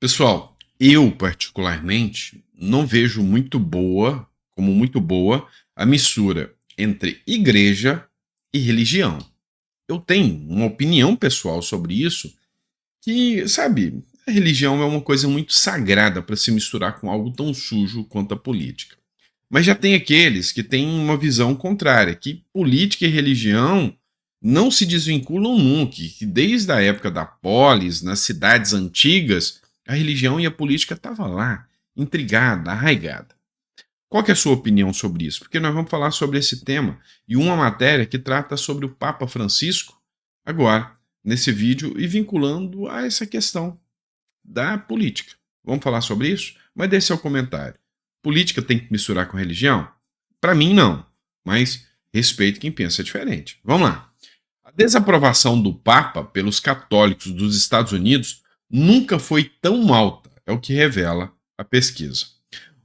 Pessoal, eu particularmente não vejo como muito boa, a mistura entre igreja e religião. Eu tenho uma opinião pessoal sobre isso, que, sabe, a religião é uma coisa muito sagrada para se misturar com algo tão sujo quanto a política. Mas já tem aqueles que têm uma visão contrária, que política e religião não se desvinculam nunca, que desde a época da polis, nas cidades antigas, a religião e a política estavam lá, intrigada, arraigada. Qual que é a sua opinião sobre isso? Porque nós vamos falar sobre esse tema e uma matéria que trata sobre o Papa Francisco, agora, nesse vídeo, e vinculando a essa questão da política. Vamos falar sobre isso? Mas deixe seu comentário. Política tem que misturar com religião? Para mim, não. Mas respeito quem pensa diferente. Vamos lá. A desaprovação do Papa pelos católicos dos Estados Unidos nunca foi tão alta, é o que revela a pesquisa.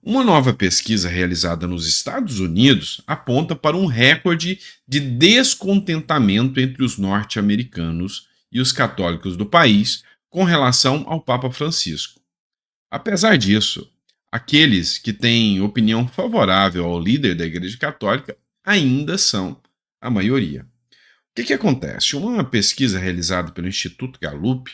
Uma nova pesquisa realizada nos Estados Unidos aponta para um recorde de descontentamento entre os norte-americanos e os católicos do país com relação ao Papa Francisco. Apesar disso, aqueles que têm opinião favorável ao líder da Igreja Católica ainda são a maioria. O que acontece? Uma pesquisa realizada pelo Instituto Gallup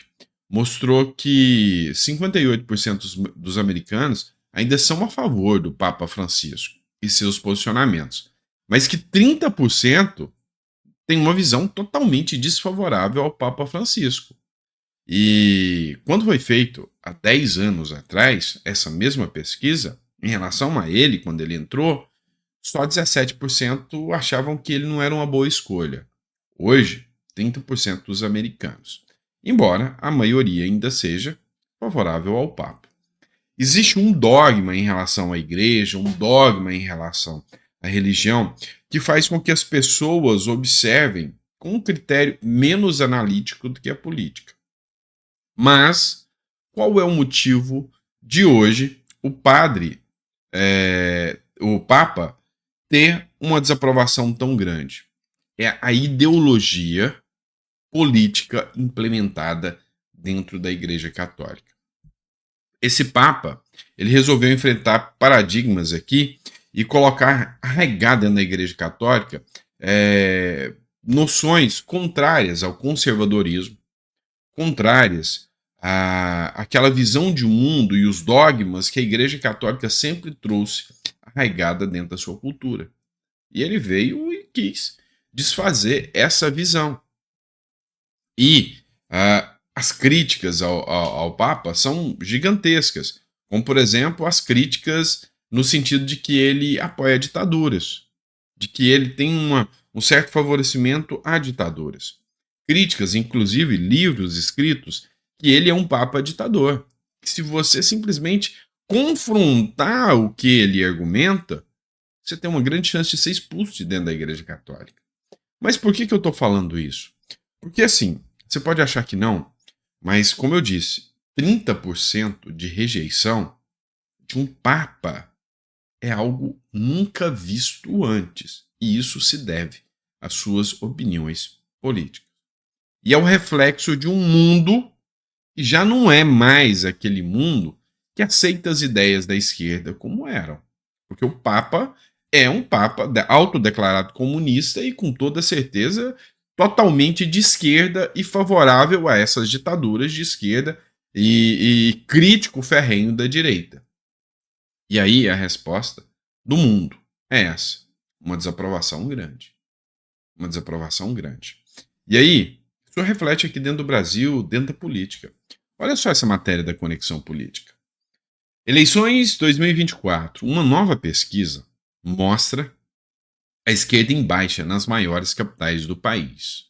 mostrou que 58% dos americanos ainda são a favor do Papa Francisco e seus posicionamentos, mas que 30% têm uma visão totalmente desfavorável ao Papa Francisco. E quando foi feito há 10 anos atrás, essa mesma pesquisa, em relação a ele, quando ele entrou, só 17% achavam que ele não era uma boa escolha. Hoje, 30% dos americanos, embora a maioria ainda seja favorável ao Papa. Existe um dogma em relação à igreja, um dogma em relação à religião, que faz com que as pessoas observem com um critério menos analítico do que a política. Mas qual é o motivo de hoje o Papa, ter uma desaprovação tão grande? É a ideologia política implementada dentro da Igreja Católica. Esse Papa, ele resolveu enfrentar paradigmas aqui e colocar arraigada na Igreja Católica noções contrárias ao conservadorismo, contrárias àquela visão de mundo e os dogmas que a Igreja Católica sempre trouxe arraigada dentro da sua cultura. E ele veio e quis desfazer essa visão. E as críticas ao Papa são gigantescas, como, por exemplo, as críticas no sentido de que ele apoia ditaduras, de que ele tem um certo favorecimento a ditaduras. Críticas, inclusive livros escritos, que ele é um Papa ditador. Que se você simplesmente confrontar o que ele argumenta, você tem uma grande chance de ser expulso de dentro da Igreja Católica. Mas por que eu estou falando isso? Porque assim, você pode achar que não, mas como eu disse, 30% de rejeição de um Papa é algo nunca visto antes. E isso se deve às suas opiniões políticas. E é o reflexo de um mundo que já não é mais aquele mundo que aceita as ideias da esquerda como eram. Porque o Papa é um Papa autodeclarado comunista e, com toda certeza, totalmente de esquerda e favorável a essas ditaduras de esquerda e crítico ferrenho da direita. E aí a resposta do mundo é essa: uma desaprovação grande. Uma desaprovação grande. E aí, isso reflete aqui dentro do Brasil, dentro da política. Olha só essa matéria da Conexão Política. Eleições 2024. Uma nova pesquisa mostra a esquerda em baixa nas maiores capitais do país.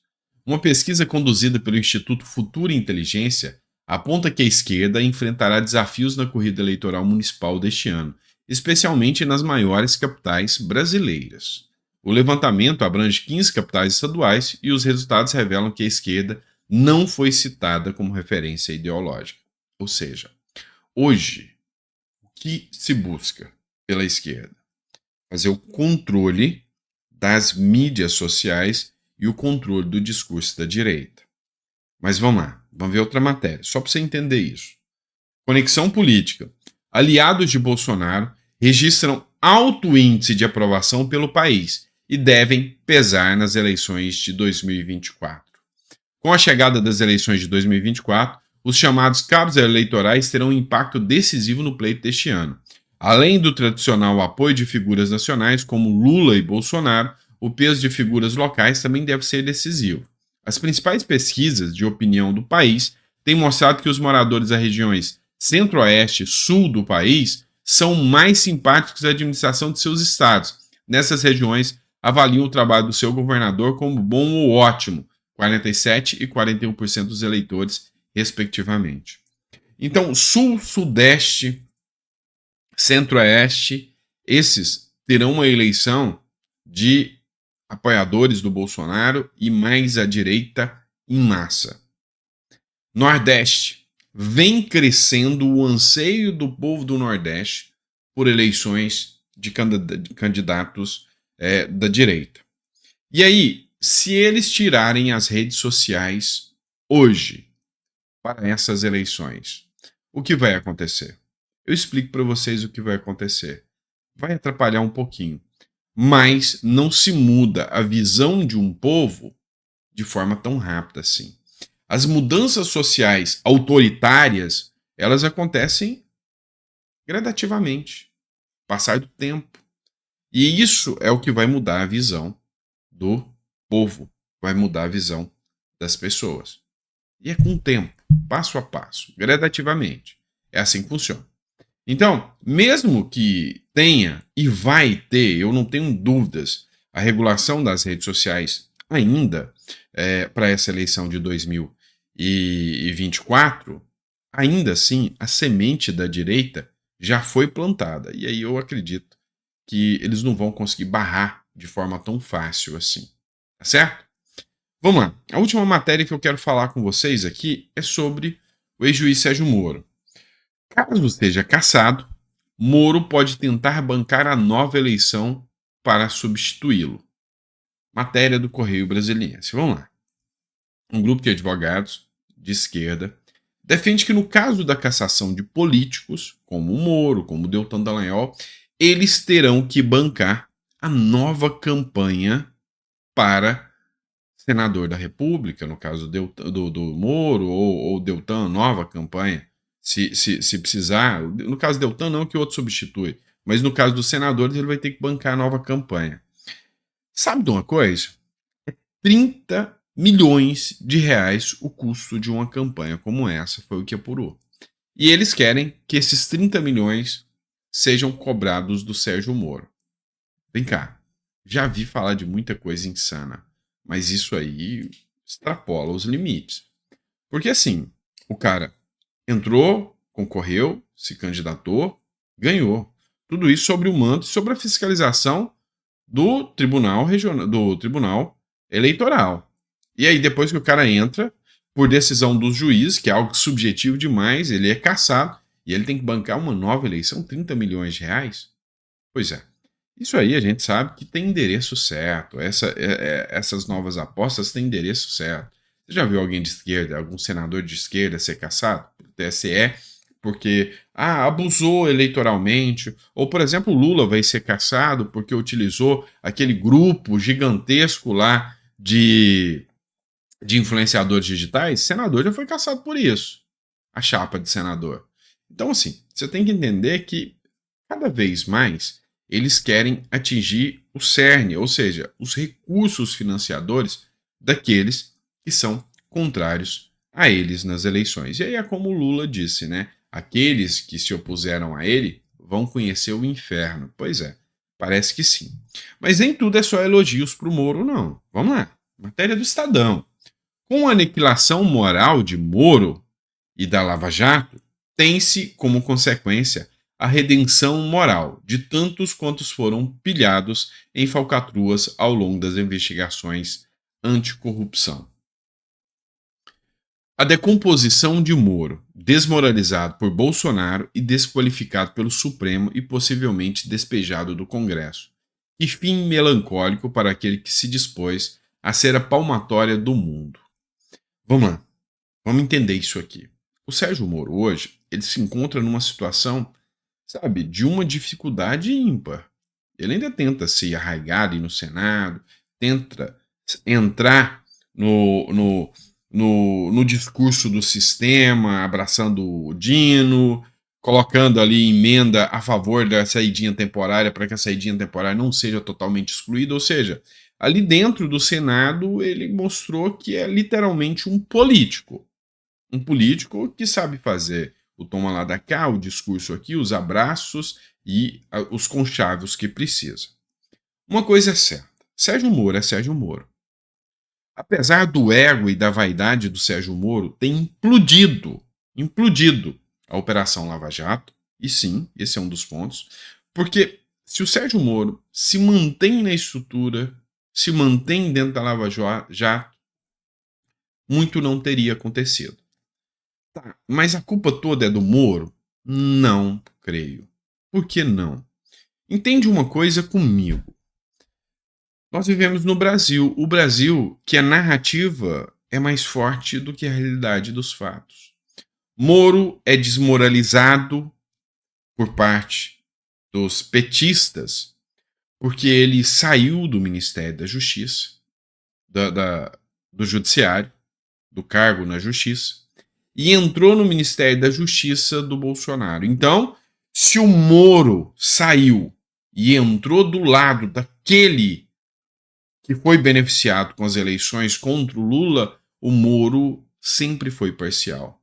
Uma pesquisa conduzida pelo Instituto Futura Inteligência aponta que a esquerda enfrentará desafios na corrida eleitoral municipal deste ano, especialmente nas maiores capitais brasileiras. O levantamento abrange 15 capitais estaduais e os resultados revelam que a esquerda não foi citada como referência ideológica. Ou seja, hoje, o que se busca pela esquerda? Fazer o controle das mídias sociais e o controle do discurso da direita. Mas vamos lá, vamos ver outra matéria, só para você entender isso. Conexão política. Aliados de Bolsonaro registram alto índice de aprovação pelo país e devem pesar nas eleições de 2024. Com a chegada das eleições de 2024, os chamados cabos eleitorais terão um impacto decisivo no pleito deste ano. Além do tradicional apoio de figuras nacionais como Lula e Bolsonaro, o peso de figuras locais também deve ser decisivo. As principais pesquisas de opinião do país têm mostrado que os moradores das regiões centro-oeste e sul do país são mais simpáticos à administração de seus estados. Nessas regiões, avaliam o trabalho do seu governador como bom ou ótimo, 47% e 41% dos eleitores, respectivamente. Então, sul, sudeste, centro-oeste, esses terão uma eleição de apoiadores do Bolsonaro e mais à direita em massa. Nordeste, vem crescendo o anseio do povo do Nordeste por eleições de candidatos da direita. E aí, se eles tirarem as redes sociais hoje para essas eleições, o que vai acontecer? Eu explico para vocês o que vai acontecer. Vai atrapalhar um pouquinho, mas não se muda a visão de um povo de forma tão rápida assim. As mudanças sociais autoritárias, elas acontecem gradativamente, passar do tempo. E isso é o que vai mudar a visão do povo, vai mudar a visão das pessoas. E é com o tempo, passo a passo, gradativamente. É assim que funciona. Então, mesmo que tenha e vai ter, eu não tenho dúvidas, a regulação das redes sociais ainda para essa eleição de 2024, ainda assim, a semente da direita já foi plantada. E aí eu acredito que eles não vão conseguir barrar de forma tão fácil assim. Tá certo? Vamos lá. A última matéria que eu quero falar com vocês aqui é sobre o ex-juiz Sérgio Moro. Caso seja cassado, Moro pode tentar bancar a nova eleição para substituí-lo. Matéria do Correio Brasiliense. Vamos lá. Um grupo de advogados de esquerda defende que no caso da cassação de políticos, como o Moro, como o Deltan Dallagnol, eles terão que bancar a nova campanha para senador da República, no caso do Moro, ou Deltan, nova campanha, se precisar. No caso do Deltan, não que o outro substitui, mas no caso dos senadores, ele vai ter que bancar a nova campanha. Sabe de uma coisa? 30 milhões de reais o custo de uma campanha como essa, foi o que apurou. E eles querem que esses 30 milhões sejam cobrados do Sérgio Moro. Vem cá, já vi falar de muita coisa insana, mas isso aí extrapola os limites. Porque assim, o cara entrou, concorreu, se candidatou, ganhou. Tudo isso sobre o manto e sobre a fiscalização do Tribunal Regional, do Tribunal Eleitoral. E aí, depois que o cara entra, por decisão dos juízes, que é algo subjetivo demais, ele é cassado e ele tem que bancar uma nova eleição, 30 milhões de reais? Pois é. Isso aí a gente sabe que tem endereço certo. Essas novas apostas têm endereço certo. Você já viu alguém de esquerda, algum senador de esquerda ser cassado pelo TSE porque abusou eleitoralmente? Ou, por exemplo, o Lula vai ser cassado porque utilizou aquele grupo gigantesco lá de influenciadores digitais? Senador já foi cassado por isso. A chapa de senador. Então, assim, você tem que entender que cada vez mais eles querem atingir o cerne, ou seja, os recursos financiadores daqueles que são contrários a eles nas eleições. E aí é como o Lula disse, né? Aqueles que se opuseram a ele vão conhecer o inferno. Pois é, parece que sim. Mas nem tudo é só elogios para o Moro, não. Vamos lá. Matéria do Estadão. Com a aniquilação moral de Moro e da Lava Jato, tem-se como consequência a redenção moral de tantos quantos foram pilhados em falcatruas ao longo das investigações anticorrupção. A decomposição de Moro, desmoralizado por Bolsonaro e desqualificado pelo Supremo e possivelmente despejado do Congresso. Que fim melancólico para aquele que se dispôs a ser a palmatória do mundo. Vamos lá, vamos entender isso aqui. O Sérgio Moro hoje, ele se encontra numa situação, sabe, de uma dificuldade ímpar. Ele ainda tenta se arraigar ali no Senado, tenta entrar no discurso do sistema, abraçando o Dino, colocando ali emenda a favor da saidinha temporária para que a saidinha temporária não seja totalmente excluída. Ou seja, ali dentro do Senado ele mostrou que é literalmente um político. Um político que sabe fazer o toma lá da cá, o discurso aqui, os abraços e os conchavos que precisa. Uma coisa é certa, Sérgio Moro é Sérgio Moro. Apesar do ego e da vaidade do Sérgio Moro ter implodido a Operação Lava Jato, e sim, esse é um dos pontos, porque se o Sérgio Moro se mantém na estrutura, se mantém dentro da Lava Jato, muito não teria acontecido. Tá, mas a culpa toda é do Moro? Não creio. Por que não? Entende uma coisa comigo. Nós vivemos no Brasil. O Brasil, que a narrativa é mais forte do que a realidade dos fatos. Moro é desmoralizado por parte dos petistas porque ele saiu do Ministério da Justiça, do Judiciário, do cargo na Justiça, e entrou no Ministério da Justiça do Bolsonaro. Então, se o Moro saiu e entrou do lado daquele que foi beneficiado com as eleições contra o Lula, o Moro sempre foi parcial.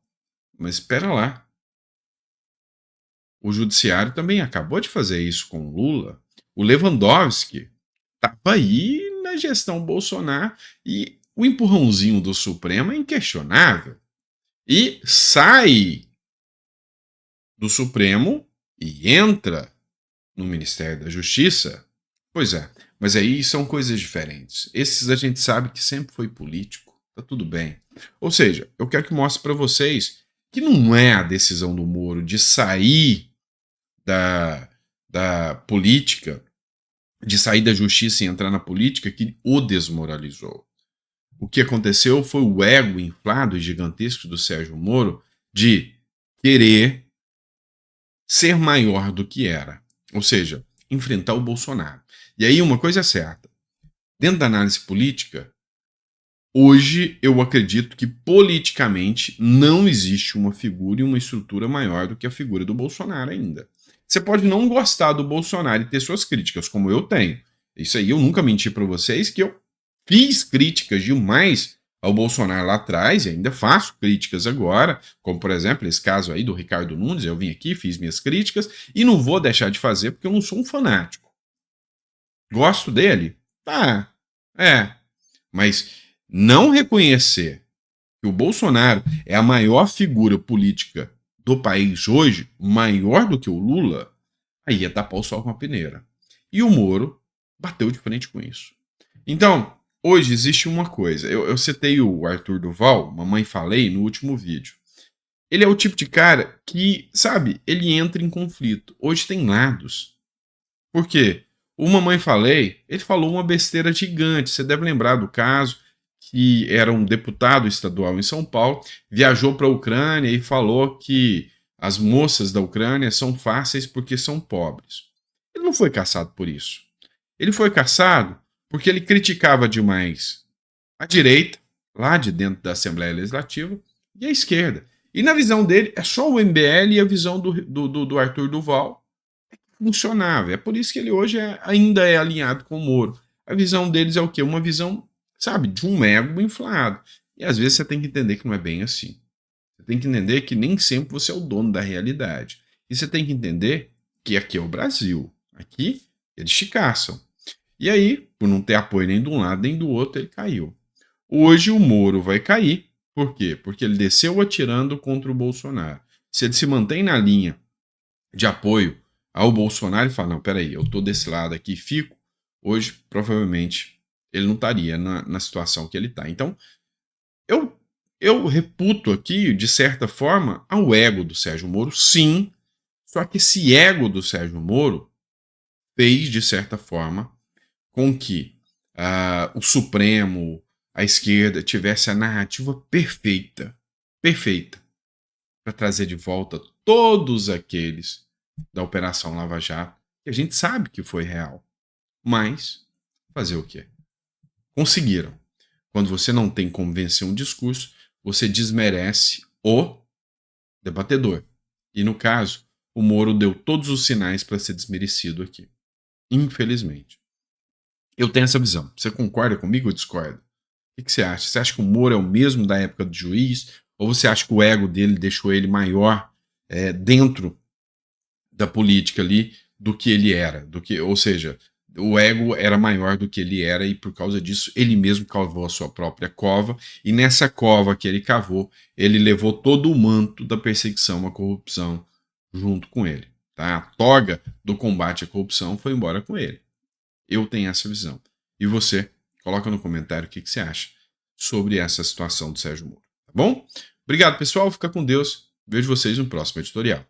Mas espera lá. O Judiciário também acabou de fazer isso com o Lula. O Lewandowski estava aí na gestão Bolsonaro e o empurrãozinho do Supremo é inquestionável. E sai do Supremo e entra no Ministério da Justiça. Pois é, mas aí são coisas diferentes. Esses a gente sabe que sempre foi político, tá tudo bem. Ou seja, eu quero que mostre para vocês que não é a decisão do Moro de sair da política, de sair da justiça e entrar na política que o desmoralizou. O que aconteceu foi o ego inflado e gigantesco do Sérgio Moro de querer ser maior do que era. Ou seja, enfrentar o Bolsonaro. E aí uma coisa é certa. Dentro da análise política, hoje eu acredito que politicamente não existe uma figura e uma estrutura maior do que a figura do Bolsonaro ainda. Você pode não gostar do Bolsonaro e ter suas críticas, como eu tenho. Isso aí eu nunca menti para vocês que eu fiz críticas demais ao Bolsonaro lá atrás e ainda faço críticas agora, como por exemplo esse caso aí do Ricardo Nunes, eu vim aqui, fiz minhas críticas e não vou deixar de fazer porque eu não sou um fanático. Gosto dele? Tá, mas não reconhecer que o Bolsonaro é a maior figura política do país hoje, maior do que o Lula, aí é tapar o sol com a peneira. E o Moro bateu de frente com isso. Então, hoje existe uma coisa. Eu citei o Arthur Duval, mamãe falei, no último vídeo. Ele é o tipo de cara que, sabe, ele entra em conflito. Hoje tem lados. Por quê? O Mamãe Falei, ele falou uma besteira gigante. Você deve lembrar do caso que era um deputado estadual em São Paulo, viajou para a Ucrânia e falou que as moças da Ucrânia são fáceis porque são pobres. Ele não foi caçado por isso. Ele foi caçado porque ele criticava demais a direita, lá de dentro da Assembleia Legislativa, e a esquerda. E na visão dele, é só o MBL e a visão do Arthur Duval funcionava. É por isso que ele hoje ainda é alinhado com o Moro. A visão deles é o quê? Uma visão, sabe, de um ego inflado. E às vezes você tem que entender que não é bem assim. Você tem que entender que nem sempre você é o dono da realidade. E você tem que entender que aqui é o Brasil. Aqui eles te caçam. E aí, por não ter apoio nem de um lado nem do outro, ele caiu. Hoje o Moro vai cair. Por quê? Porque ele desceu atirando contra o Bolsonaro. Se ele se mantém na linha de apoio ao Bolsonaro e fala, não, peraí, eu tô desse lado aqui, fico, hoje provavelmente ele não estaria na situação que ele está. Então, eu reputo aqui, de certa forma, ao ego do Sérgio Moro, sim, só que esse ego do Sérgio Moro fez, de certa forma, com que o Supremo, a esquerda, tivesse a narrativa perfeita. Perfeita. para trazer de volta todos aqueles da Operação Lava Jato, que a gente sabe que foi real. Mas, fazer o quê? Conseguiram. Quando você não tem como vencer um discurso, você desmerece o debatedor. E no caso, o Moro deu todos os sinais para ser desmerecido aqui. Infelizmente. Eu tenho essa visão. Você concorda comigo ou discorda? O que você acha? Você acha que o Moro é o mesmo da época do juiz? Ou você acha que o ego dele deixou ele maior dentro da política ali do que ele era? Ou seja, o ego era maior do que ele era e por causa disso ele mesmo cavou a sua própria cova e nessa cova que ele cavou, ele levou todo o manto da perseguição à corrupção junto com ele. Tá? A toga do combate à corrupção foi embora com ele. Eu tenho essa visão. E você? Coloca no comentário o que você acha sobre essa situação do Sérgio Moro. Tá bom? Obrigado, pessoal. Fica com Deus. Vejo vocês no próximo editorial.